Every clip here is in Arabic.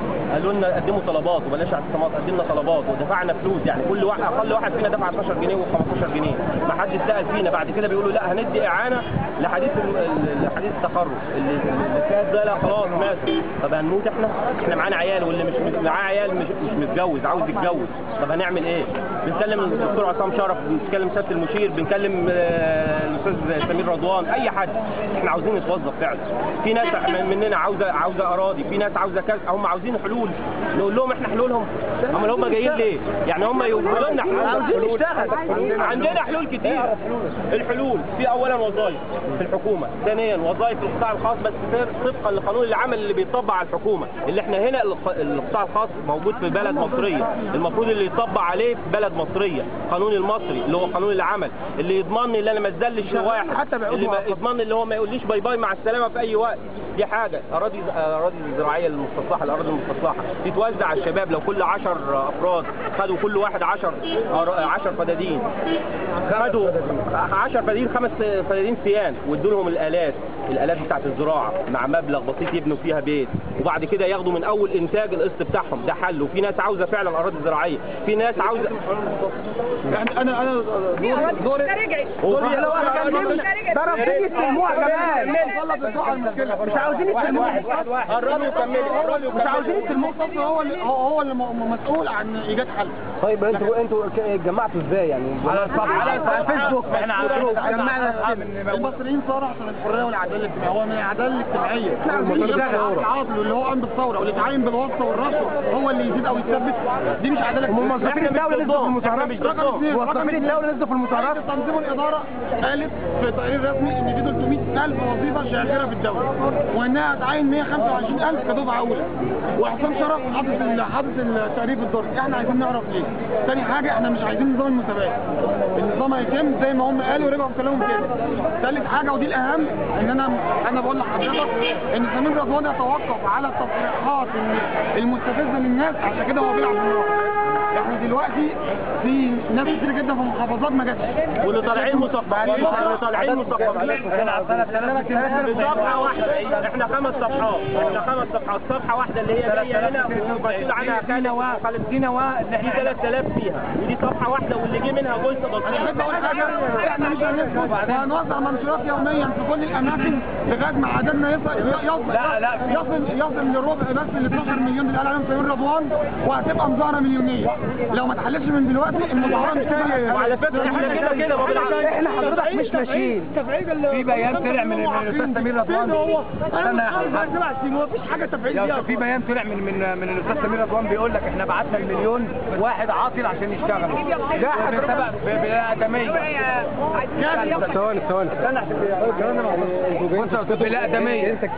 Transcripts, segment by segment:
بالظبط. قالوا لنا قدموا طلبات وبلاش اعتصامات، قدمنا طلبات ودفعنا فلوس، يعني كل واحد اقل واحد فينا دفع 12 جنيه و15 جنيه، ما حدش سال فينا. بعد كده بيقولوا لا هندي اعانه لحديث التخرج اللي فات ده، لا خلاص مات. طب هنموت احنا معانا عيال، واللي مش معاه عيال مش متجوز عاوز يتجوز، طب هنعمل ايه؟ بنكلم الدكتور عصام شرف، بنكلم سياده المشير، بنكلم الاستاذ سمير رضوان، اي حد. احنا عاوزين نتوظف فعلا. في ناس مننا عاوزه اراضي، في ناس عاوزه كذا، هم عاوزين حلول، نقول لهم احنا حلولهم. هم جايين ليه؟ يعني هم يقولوا لنا حلول، عاوزين نشتغل. عندنا حلول كتير. الحلول في اولا وظائف في الحكومه، ثانيا وظائف في القطاع الخاص بس طبقا لقانون العمل اللي بيطبق على الحكومه، اللي احنا هنا القطاع الخاص موجود في بلد مصريه، المفروض اللي يطبق عليه في بلد مصريه، قانون المصري اللي هو قانون العمل، اللي يضمنني ان انا ما اتذلش لواحد، اللي يضمنني اللي هو ما يقوليش باي باي مع السلامه في اي وقت. دي حاجه. اراضي الزراعيه المستصلحه، الاراضي المستصلحه تتوزع على الشباب. لو كل 10 افراد خدوا كل واحد 10 فدادين، خدوا 10 فدادين 5 فدادين سيان، وادوا لهم الالات بتاعت الزراعه مع مبلغ بسيط يبنوا فيها بيت، وبعد كده ياخدوا من اول انتاج القسط بتاعهم. ده حل. وفي ناس عاوزه فعلا اراضي زراعيه، في ناس عاوزه. يعني انا دوري ضرب فيه السموع كمان، مش عاوزين يتسموع. قرروا يكملوا، مش عاوزين يتسموع. هو اللي مسؤول عن ايجاد حل. طيب انتوا اتجمعتوا ازاي يعني؟ على فيسبوك. احنا جمعنا المصريين صاروا عشان الحريه والعداله الاجتماعيه. هو من العداله الاجتماعيه العاطل اللي هو قام بالثوره واللي اتعين بالواسطه والرشوه هو اللي يزيد او يثبت. دي مش عداله اجتماعيه. موظفين الدوله نزلوا في المظاهرات. موظفين الدوله نزلوا في المظاهرات. تنظيم الاداره قالت في تقرير رسمي ان في 300,000 وظيفه شاغره في الدوله، وانها هتعين 125,000 كدفعه اولى. وحسام شرف حاطط التعريف الضريبي. احنا عايزين نعرف ليه. ثاني حاجه احنا مش عايزين نظام المسابقات، النظام هيتم زي ما هم قالوا ورجعوا في كلامهم كده. ثالث حاجه ودي الاهم، ان انا بقول لحضرتك ان سمير رضوان يتوقف على التصريحات المستفزه للناس، عشان كده هو بيلعب بالنار. احنا دلوقتي في ناس كتير جدا في المحافظات ما جاتش، واللي طالعين مثقفين، بصفحه واحده. احنا 5 صفحات، صفحه واحده اللي هي جايه هنا ومسؤول عنها دي نواه دي 3000 فيها، ودي صفحه واحده واللي جه منها جزء بسيط. انا بحب اقول حاجه، احنا مش هنوزع منشورات يوميا في كل الاماكن لغايه ما عددنا يصل للربع بس ل 12 مليون اللي قال عليهم سمير رضوان، وهتبقى مظاهره مليونيه. لو ما اتحلتش من دلوقتي المظاهره مش هتيجي. وعلى فكره احنا كده ما بنعرفش. احنا حضرتك مش ماشيين. في بيان طلع من الاستاذ سمير رضوان. مفيش حاجه تفعيل. في بيان طلع من الاستاذ سمير رضوان بيقول لك احنا بعتنا المليون واحد عاطل عشان يشتغلوا. ده بسبب بالادميه. ثواني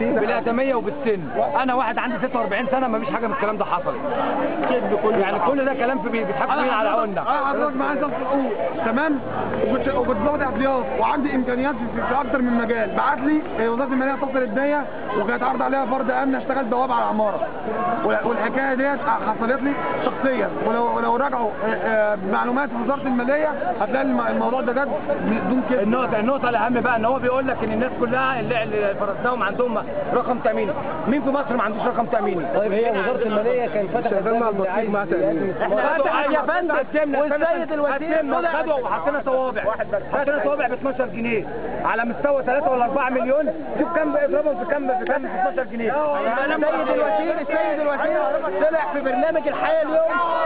بالادميه وبالسن. انا واحد عندي 46 سنه ما فيش حاجه من الكلام ده حصل. يعني كل ده كلام بيضحكوا بيه على عقولنا. حضرتك معايا ظرف حقوق تمام وبتزود اعتياط وعندي امكانيات في اكتر من مجال. بعت لي وزاره الماليه اتصلت بيا وكانت عرض عليها فرض امن اشتغل بواب على العماره، والحكايه ديت حصلت لي شخصيا. ولو راجعوا معلومات وزاره الماليه هتلاقي الموضوع ده جد بدون كده. النقطه الاهم بقى ان هو بيقول لك ان الناس كلها اللي فرضناهم عندهم رقم تاميني. مين في مصر ما عندوش رقم تاميني؟ طيب هي وزاره الماليه كانت فتحت مع المصريين مع تامين. احنا يا فندم والسيد الوزير خدوا وحطينا صوابع ب 12 جنيه على مستوى 3 ولا 4 مليون. شوف كام اضربهم في كام 12 جنيه. السيد الوزير طلع في برنامج الحياه اليوم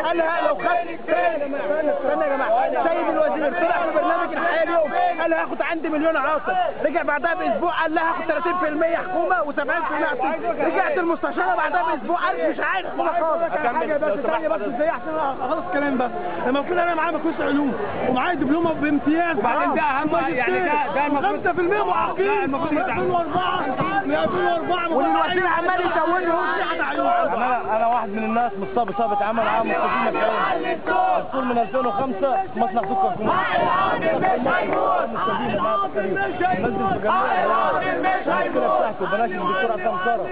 قال لو خدت استنى يا جماعه. السيد الوزير طلع في برنامج الحياه اليوم قال هاخد عندي مليون عاصر. رجع بعدها باسبوع قال لها هاخد 30% حكومه و70% عصير. رجعت المستشاره بعدها باسبوع قال مش عايز حكومه خالص. حاجه بس ثانيه بس ازاي عشان اخلص الكلام بس. لما كنا انا معايا بكالوريوس علوم ومعايا دبلومه بامتياز وبعدين ده اهم يعني ده المفروض 5% معاقين. المفروض 2004 والوزير عمال يسودهم. انا واحد من الناس مصاب اصابه عمل عام مستقيم مكان مسؤول من 2005 مصنع سكر كومون. بلاش الدكتور عصام شرف.